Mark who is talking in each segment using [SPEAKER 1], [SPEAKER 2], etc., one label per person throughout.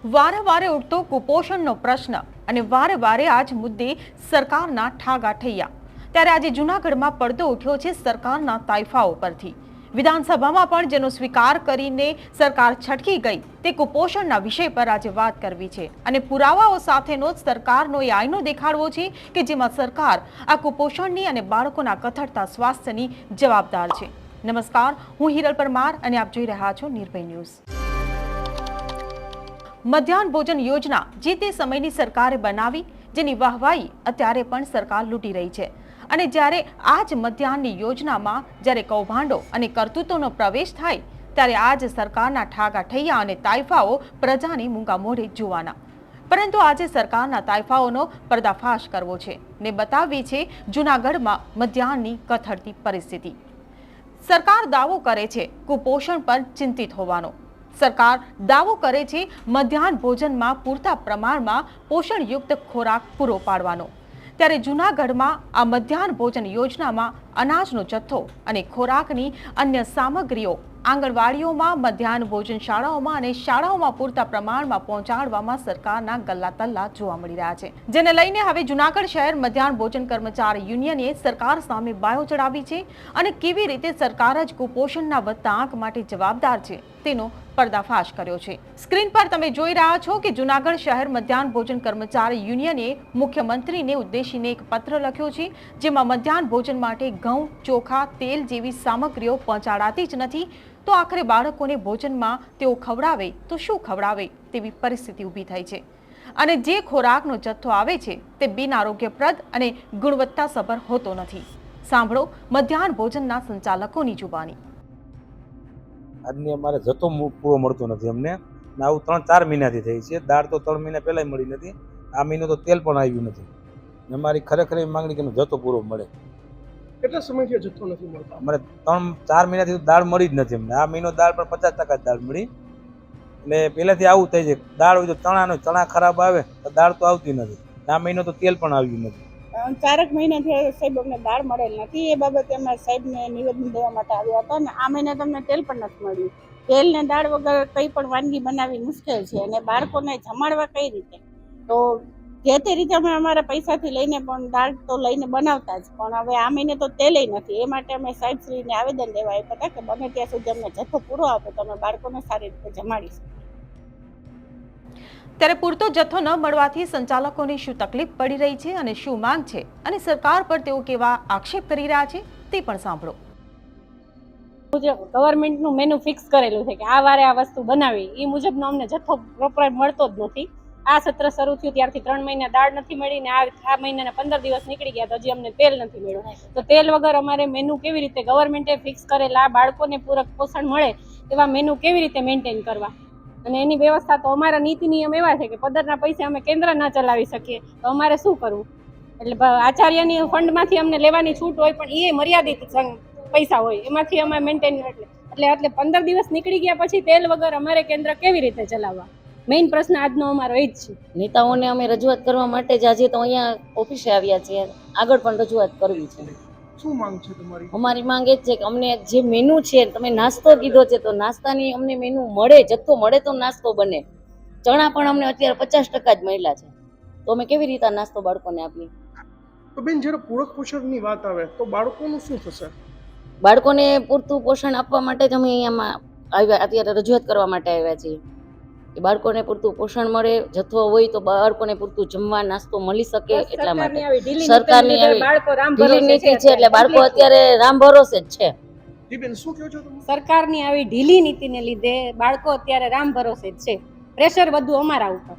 [SPEAKER 1] વારે વારે ઉઠતો કુપોષણનો પ્રશ્ન અને વારે વારે આ જ મુદ્દે સરકારના ઠાગા ઠૈયા. ત્યારે આજે જૂનાગઢમાં પડદો ઉઠ્યો છે સરકારના તાઇફાઓ પરથી. વિધાનસભામાં પણ જેનો સ્વીકાર કરીને સરકાર છટકી ગઈ તે કુપોષણના વિષય પર આજે વાત કરવી છે અને પુરાવાઓ સાથેનો જ સરકારનો એ આઈનો દેખાડવો છે કે જેમાં સરકાર આ કુપોષણની અને બાળકોના કથળતા સ્વાસ્થ્યની જવાબદાર છે. નમસ્કાર, હું હિરલ પરમાર અને આપ જોઈ રહ્યા છો નિર્ભય ન્યૂઝ. મધ્યાહન ભોજન યોજના જે તે સમયની સરકારે બનાવી, જેની વાહવાહી અત્યારે પણ સરકાર લૂંટી રહી છે. અને જ્યારે આ જ મધ્યાહનની યોજનામાં જ્યારે કૌભાંડો અને કરતૂતોનો પ્રવેશ થાય ત્યારે આ જ સરકારના ઠાગા ઠૈયા અને તાઇફાઓ પ્રજાની મૂંગા મોઢે જોવાના. પરંતુ આજે સરકારના તાઇફાઓનો પર્દાફાશ કરવો છે ને બતાવવી છે જૂનાગઢમાં મધ્યાહનની કથળતી પરિસ્થિતિ. સરકાર દાવો કરે છે કુપોષણ પર ચિંતિત હોવાનો. સરકાર દાવો કરે છે મધ્યાહન ભોજનમાં પૂરતા પ્રમાણમાં પોષણયુક્ત ખોરાક પૂરો પાડવાનો. ત્યારે જૂનાગઢમાં આ મધ્યાહન ભોજન યોજનામાં અનાજનો જથ્થો અને ખોરાકની અન્ય સામગ્રીઓ આંગણવાડીઓમાં, મધ્યાહન ભોજન શાળાઓમાં અને શાળાઓમાં પૂરતા પ્રમાણમાં પહોંચાડવામાં સરકારના ગલ્લા તલ્લા જોવા મળી રહ્યા છે. જેને લઈને હવે જૂનાગઢ શહેર મધ્યાહન ભોજન કર્મચારી યુનિયને સરકાર સામે બાયો ચડાવી છે અને કેવી રીતે સરકાર જ કુપોષણના વધતા આંક માટે જવાબદાર છે તેનો પર્દાફાશ કર્યો છે. સ્ક્રીન પર તમે જોઈ રહ્યા છો કે જૂનાગઢ શહેર મધ્યાહન ભોજન કર્મચારી યુનિયને મુખ્યમંત્રીને ઉદ્દેશીને એક પત્ર લખ્યો છે, જેમાં મધ્યાહન ભોજન માટે ઘઉં, ચોખા, તેલ જેવી સામગ્રીઓ પહોંચાડાતી જ નથી, તો આખરે બાળકોને ભોજનમાં તેઓ ખવડાવે તો શું ખવડાવે તેવી પરિસ્થિતિ ઊભી થઈ છે. અને જે ખોરાકનો જથ્થો આવે છે તે બિનઆરોગ્યપ્રદ અને ગુણવત્તાસભર હોતો નથી. સાંભળો મધ્યાહન ભોજનના સંચાલકોની જુબાની.
[SPEAKER 2] આજની અમારે જથ્થો પૂરો મળતો નથી અમને. આવું 3-4 મહિનાથી થઈ છે. દાળ તો 3 મહિના પહેલાં મળી નથી. આ મહિનો તો તેલ પણ આવ્યું નથી. અમારી ખરેખર એવી માંગણી કે જથ્થો પૂરો મળે.
[SPEAKER 3] કેટલા સમયથી જથ્થો નથી મળતો?
[SPEAKER 2] અમારે 3-4 મહિનાથી દાળ મળી જ નથી અમને. આ મહિનો દાળ પણ 50% જ દાળ મળી. એટલે પહેલાંથી આવું થાય છે. દાળ હોય તો ચણા ખરાબ આવે તો દાળ તો આવતી નથી. આ મહિનો તો તેલ પણ આવ્યું નથી.
[SPEAKER 4] 4 મહિનાથી સાહેબ અમને દાળ મળેલ નથી. એ બાબતે અમે સાહેબને નિવેદન દેવા માટે આવ્યા હતા. અને આ મહિને તમને તેલ પણ નથી મળ્યું. તેલ ને દાળ વગર કંઈ પણ વાનગી બનાવવી મુશ્કેલ છે અને બાળકોને જમાડવા કઈ રીતે? તો જે તે રીતે અમે અમારા પૈસાથી લઈને પણ દાળ તો લઈને બનાવતા જ, પણ હવે આ મહિને તો તેલેય નથી. એ માટે અમે સાહેબશ્રીને આવેદન દેવા આવ્યા હતા કે બને ત્યાં સુધી અમને જથ્થો પૂરો આપે તો અમે બાળકોને સારી રીતે જમાડીશું.
[SPEAKER 1] ત્યારે પૂરતો જથ્થો ન મળવાથી સંચાલકોને શું તકલીફ પડી રહી છે અને શું માંગ છે અને સરકાર પર તેઓ કેવા આક્ષેપ કરી રહ્યા છે તે પણ સાંભળો.
[SPEAKER 5] ગવર્મેન્ટનું મેનુ ફિક્સ કરેલું છે કે આ વારે આ વસ્તુ બનાવી, એ મુજબનો અમને જથ્થો પ્રોપર મળતો જ નથી. આ સત્ર શરૂ થયું ત્યારથી 3 મહિના દાળ નથી મળી ને આ મહિનાના 15 દિવસ નીકળી ગયા તો હજી અમને તેલ નથી મળ્યું. તો તેલ વગર અમારે મેનુ કેવી રીતે ગવર્મેન્ટે ફિક્સ કરેલા બાળકોને પૂરક પોષણ મળે એવા મેનુ કેવી રીતે મેન્ટેન કરવા? અને એની વ્યવસ્થા તો અમારા નીતિ નિયમ એવા છે કે પદરના પૈસે અમે કેન્દ્ર ના ચલાવી શકીએ, તો અમારે શું કરવું? એટલે આચાર્યની ફંડમાંથી અમને લેવાની છૂટ હોય પણ એ મર્યાદિત પૈસા હોય, એમાંથી અમે મેન્ટેન એટલે 15 દિવસ નીકળી ગયા પછી તેલ વગર અમારે કેન્દ્ર કેવી રીતે ચલાવવા? મેઇન પ્રશ્ન આજનો અમારો એ જ છે.
[SPEAKER 6] નેતાઓને અમે રજૂઆત કરવા માટે જ આજે તો અહીંયા ઓફિસે આવ્યા છીએ. આગળ પણ રજૂઆત કરવી છે.
[SPEAKER 3] શું માંગ છે તમારી?
[SPEAKER 6] અમારી માંગ એ જ છે કે અમને જે મેનુ છે, તમે નાસ્તો કીધો છે તો નાસ્તાની અમને મેનુ મળે, જથ્થો મળે તો નાસ્તો બને. ચણા પણ અમને અત્યારે 50% જ મળ્યા છે, તો અમે કેવી રીતે નાસ્તો બાળકોને આપીએ?
[SPEAKER 3] તો બેન, જ્યારે પૂરક પોષણની વાત આવે તો બાળકોનું શું થશે?
[SPEAKER 6] બાળકોને પૂરતું પોષણ આપવા માટે જ અમે અહીંયામાં આવ્યા, અત્યારે રજૂઆત કરવા માટે આવ્યા છીએ કે બાળકોને પૂરતું પોષણ મળે, જથ્થો હોય તો બાળકોને પૂરતું જમવા નાસ્તો મળી શકે. એટલા માટે સરકારની ઢીલી નીતિ છે એટલે બાળકો અત્યારે રામ ભરોસે જ છે.
[SPEAKER 3] જી બેન, શું કહો છો તમે?
[SPEAKER 5] સરકારની આવી ઢીલી નીતિને લીધે બાળકો અત્યારે રામ ભરોસે જ છે. પ્રેશર બધું અમારા ઉપર.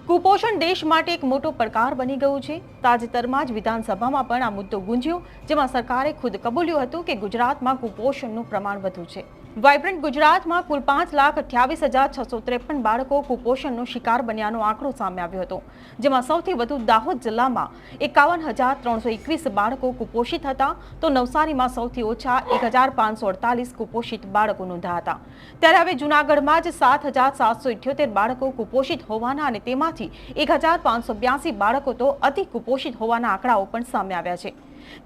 [SPEAKER 1] કુપોષણ દેશ માટે એક મોટો પડકાર બની ગયું છે. તાજેતરમાં જ વિધાનસભામાં પણ આ મુદ્દો ગુંજ્યો, જેમાં સરકારે ખુદ કબૂલ્યું હતું કે ગુજરાતમાં કુપોષણનું પ્રમાણ વધુ છે. વાઇબ્રન્ટ ગુજરાતમાં કુલ 5,28,653 બાળકો કુપોષણનો શિકાર બન્યાનો આંકડો સામે આવ્યો હતો, જેમાં સૌથી વધુ દાહોદ જિલ્લામાં 51,321 બાળકો કુપોષિત હતા, તો નવસારીમાં સૌથી ઓછા 1,548 કુપોષિત બાળકો નોંધાયા હતા. ત્યારે હવે જૂનાગઢમાં જ 7,778 બાળકો કુપોષિત હોવાના અને તેમાંથી 1,582 બાળકો તો અતિ કુપોષિત હોવાના આંકડાઓ પણ સામે આવ્યા છે.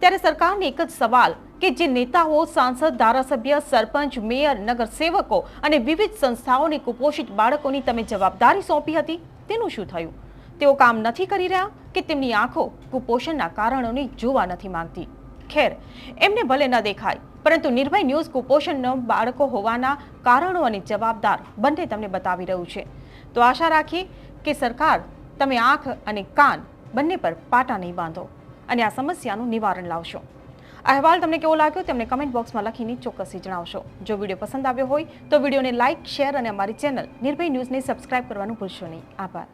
[SPEAKER 1] ત્યારે સરકારને એક જ સવાલ કે જે નેતાઓ, સાંસદ, ધારાસભ્ય, સરપંચ, મેયર, નગર સેવકો અને વિવિધ સંસ્થાઓને કુપોષિત બાળકોની તમે જવાબદારી સોંપી હતી તેનું શું થયું? તેઓ કામ નથી કરી રહ્યા કે તેમની આંખો કુપોષણના કારણોને જોવા નથી માંગતી? ખેર, એમને ભલે ન દેખાય, પરંતુ નિર્ભય ન્યૂઝ કુપોષણના બાળકો હોવાના કારણો અને જવાબદાર બંને તમને બતાવી રહ્યું છે. તો આશા રાખીએ કે સરકાર તમે આંખ અને કાન બંને પર પાટા નહીં બાંધો અને આ સમસ્યાનું નિવારણ લાવશો. અહેવાલ તમને કેવો લાગ્યો તેમને કમેન્ટ બોક્સમાં લખીને ચોક્કસથી જણાવશો. જો વિડીયો પસંદ આવ્યો હોય તો વિડીયોને લાઇક, શેર અને અમારી ચેનલ નિર્ભય ન્યૂઝને સબસ્ક્રાઇબ કરવાનું ભૂલશો નહીં. આભાર.